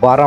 12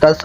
10